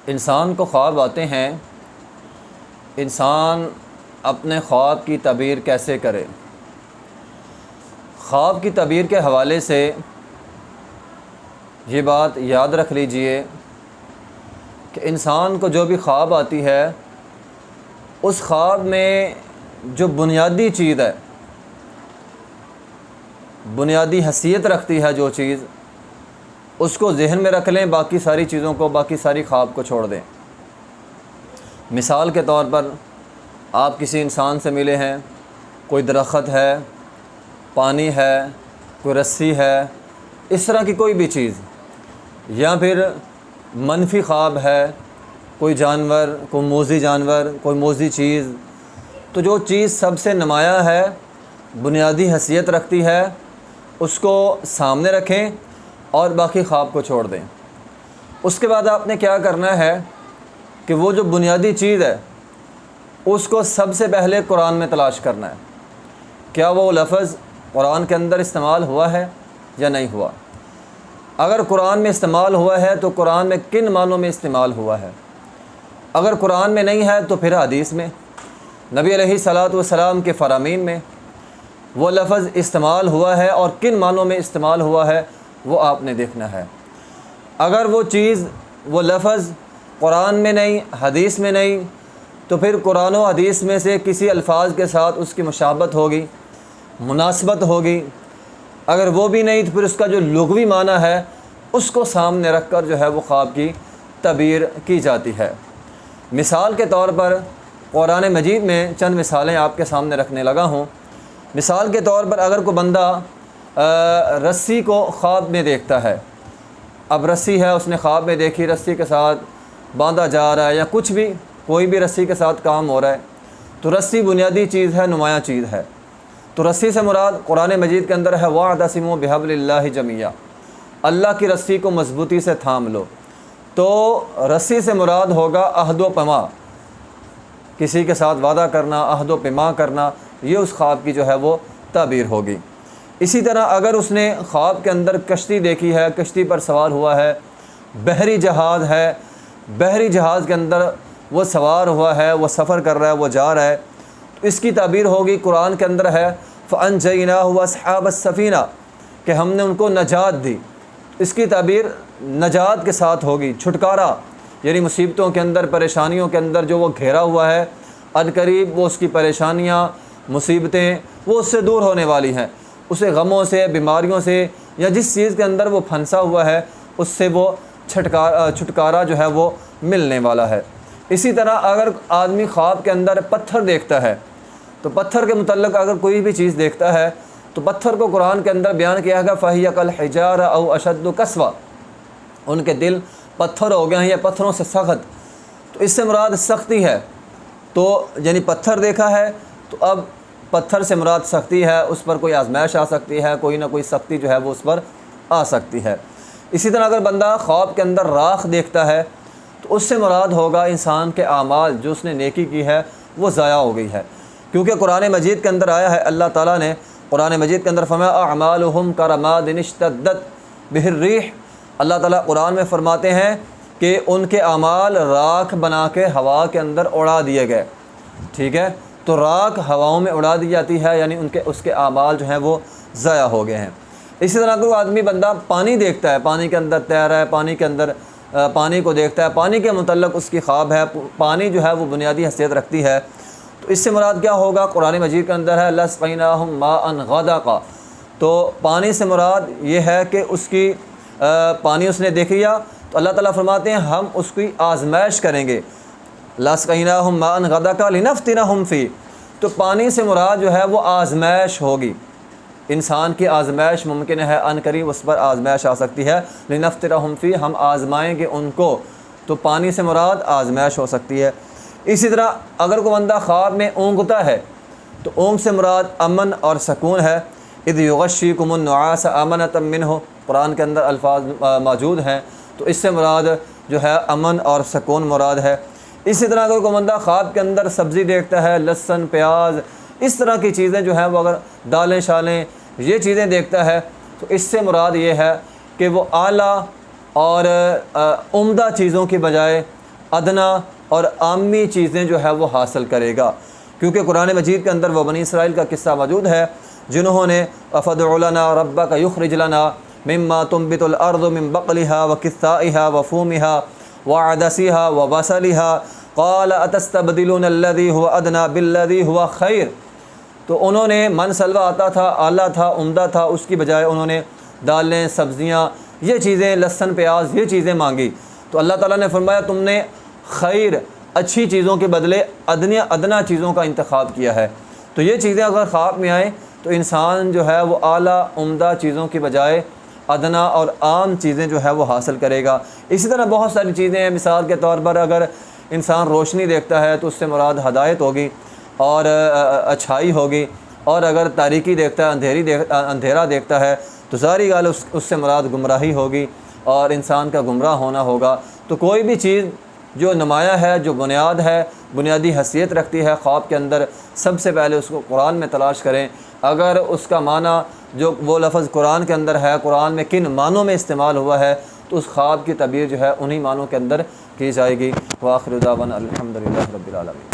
इंसान को ख्वाब आते हैं, इंसान अपने ख्वाब की तबीर कैसे करे। ख्वाब की तबीर के हवाले से ये बात याद रख लीजिए कि इंसान को जो भी ख्वाब आती है, उस ख्वाब में जो बुनियादी चीज़ है, बुनियादी हैसियत रखती है जो चीज़, उसको जहन में रख लें, बाकी सारी चीज़ों को, बाकी सारी ख्वाब को छोड़ दें। मिसाल के तौर पर आप किसी इंसान से मिले हैं, कोई दरख्त है, पानी है, कोई रस्सी है, इस तरह की कोई भी चीज़, या फिर मनफी ख्वाब है, कोई जानवर, कोई मोज़ी जानवर, कोई मोज़ी चीज़, तो जो चीज़ सबसे नुमाया है, बुनियादी हैसियत रखती है, उसको सामने रखें और बाकी ख्वाब को छोड़ दें। उसके बाद आपने क्या करना है कि वो जो बुनियादी चीज़ है उसको सबसे पहले कुरान में तलाश करना है, क्या वो लफ्ज़ कुरान के अंदर इस्तेमाल हुआ है या नहीं हुआ। अगर कुरान में इस्तेमाल हुआ है तो कुरान में किन मानों में इस्तेमाल हुआ है। अगर कुरान में नहीं है तो फिर हदीस में, नबी अलैहिस्सलातु वस्सलाम के फ़रामीन में वो लफ्ज़ इस्तेमाल हुआ है और किन मानों में इस्तेमाल हुआ है वो आपने देखना है। अगर वो चीज़, वो लफ्ज़ कुरान में नहीं, हदीस में नहीं, तो फिर कुरान और हदीस में से किसी अल्फाज के साथ उसकी मुशाबत होगी, मुनासबत होगी। अगर वो भी नहीं तो फिर उसका जो लुग़वी माना है उसको सामने रख कर जो है वो ख्वाब की तबीर की जाती है। मिसाल के तौर पर कुरान मजीद में चंद मिसालें आपके सामने रखने लगा हूँ। मिसाल के तौर पर अगर कोई बंदा रस्सी को ख्वाब में देखता है, अब रस्सी है, उसने ख्वाब में देखी, रस्सी के साथ बांधा जा रहा है या कुछ भी, कोई भी रस्सी के साथ काम हो रहा है, तो रस्सी बुनियादी चीज़ है, नुमाया चीज़ है। तो रस्सी से मुराद कुरान मजीद के अंदर है वाअतसिमू बिहब्लिल्लाहि जमीया, अल्लाह की रस्सी को मजबूती से थाम लो। तो रस्सी से मुराद होगा अहद व पैमा, किसी के साथ वादा करना, अहद व पैमा करना, ये उस ख्वाब की जो है वो ताबीर होगी। इसी तरह अगर उसने ख्वाब के अंदर कश्ती देखी है, कश्ती पर सवार हुआ है, बहरी जहाज़ है, बहरी जहाज़ के अंदर वो सवार हुआ है, वो सफ़र कर रहा है, वो जा रहा है, तो इसकी ताबीर होगी कुरान के अंदर है फ़अनजयनाहु वअस्हाबस्सफ़ीना, कि हमने उनको नजात दी। इसकी ताबीर नजात के साथ होगी, छुटकारा, यानी मुसीबतों के अंदर, परेशानियों के अंदर जो वो घेरा हुआ है, अनकरीब वो उसकी परेशानियाँ, मुसीबतें वो उससे दूर होने वाली हैं, उसे गमों से, बीमारियों से, या जिस चीज़ के अंदर वो फंसा हुआ है उससे वो छुटकारा जो है वो मिलने वाला है। इसी तरह अगर आदमी ख्वाब के अंदर पत्थर देखता है, तो पत्थर के मुतल्लिक़ अगर कोई भी चीज़ देखता है तो पत्थर को कुरान के अंदर बयान किया गया फ़हिया कल हिजारा औ अशद्दु कस्वा, उनके दिल पत्थर हो गए हैं या पत्थरों से सख्त। तो इससे मुराद सख्ती है, तो यानी पत्थर देखा है तो अब पत्थर से मुराद सख्ती है, उस पर कोई आजमाइश आ सकती है, कोई ना कोई सख्ती जो है वो उस पर आ सकती है। इसी तरह अगर बंदा ख्वाब के अंदर राख देखता है तो उससे मुराद होगा इंसान के आमाल, जो उसने नेकी की है वो ज़ाया हो गई है। क्योंकि कुरान मजीद के अंदर आया है, अल्लाह ताला ने कुरान मजीद के अंदर फरमाया अअमालुहुम करमादिन इश्तद्दत बिहिर रीह, अल्लाह ताला कुरान में फरमाते हैं कि उनके आमाल राख बना के हवा के अंदर उड़ा दिए गए। ठीक है, तो राख हवाओं में उड़ा दी जाती है, यानी उसके आमाल जो हैं वो ज़ाया हो गए हैं। इसी तरह कोई आदमी बंदा पानी देखता है, पानी के अंदर तैर रहा है, पानी के अंदर पानी को देखता है, पानी के मुतल्लिक़ उसकी ख्वाब है, पानी जो है वो बुनियादी हैसियत रखती है, तो इससे मुराद क्या होगा, कुरान मजीद के अंदर है लस्क़ैनाहुम माअन गदाक़ा, तो पानी से मुराद ये है कि उसकी पानी उसने देख लिया तो अल्लाह ताला फरमाते हैं हम उसकी आजमाइश करेंगे, लस्क़ैनाहुम माअन गदाक़ा लिनफ्तिनहुम फ़ी, तो पानी से मुराद जो है वो आजमाइश होगी, इंसान की आजमाइश मुमकिन है, अनकरीब उस पर आजमाइश आ सकती है, लिनफ्तिनहुम फ़ी, हम आजमाएँगे उनको, तो पानी से मुराद आजमाइश हो सकती है। इसी तरह अगर कोई बंदा ख्वाब में ऊँघता है तो ऊँघ से मुराद अमन और सकून है। इज़ युग़श्शिकुमुन नुआस अमनतम मिन्हु, कुरान के अंदर अल्फाज मौजूद हैं, तो इससे मुराद जो है अमन और सकून मुराद है। इसी तरह अगर कोई बंदा ख्वाब के अंदर सब्ज़ी देखता है, लहसुन, प्याज, इस तरह की चीज़ें जो हैं वो, अगर दालें शालें ये चीज़ें देखता है तो इससे मुराद ये है कि वो आला और उम्दा चीज़ों की बजाय अदना और आमी चीज़ें जो है वो हासिल करेगा। क्योंकि कुरान मजीद के अंदर वो बनी इसराइल का किस्सा मौजूद है जिन्होंने फ़दउ लना रब्बका युख़रिज लना मिम्मा तुंबितुल अर्ज़ु मिन बक़लिहा व किस्साइहा व फूमिहा व अदसिहा व बसलिहा क़ाल अतस्तबदिलून अल्लज़ी हुवा अदना बिल्लज़ी हुवा खैर। तो उन्होंने मन सलवा आता था, आला था, उम्दा था, उसकी बजाय उन्होंने दालें, सब्ज़ियाँ, ये चीज़ें, लहसुन, प्याज, ये चीज़ें मांगी। तो अल्लाह ताला ने फरमाया तुमने खैर, अच्छी चीज़ों के बदले अदना चीज़ों का इंतखाब किया है। तो ये चीज़ें अगर ख़्वाब में आए तो इंसान जो है वो आला, उम्दा चीज़ों की बजाय अदना और आम चीज़ें जो है वो हासिल करेगा। इसी तरह बहुत सारी चीज़ें हैं। मिसाल के तौर पर अगर इंसान रोशनी देखता है तो उससे मुराद हदायत होगी और अच्छाई होगी, और अगर तारीकी देखता है, अंधेरा देखता है तो सारी गाल उससे मुराद गुमराही होगी और इंसान का गुमराह होना होगा। तो कोई भी चीज़ जो नुमाया है, जो बुनियाद है, बुनियादी हैसियत रखती है ख्वाब के अंदर, सबसे पहले उसको कुरान में तलाश करें। अगर उसका माना जो वो लफ्ज़ कुरान के अंदर है, कुरान में किन मानों में इस्तेमाल हुआ है, तो उस ख्वाब की तबीर जो है उन्हीं मानों के अंदर की जाएगी। व आखिर दावाना अल्हम्दुलिल्लाहि रब्बिल आलमीन।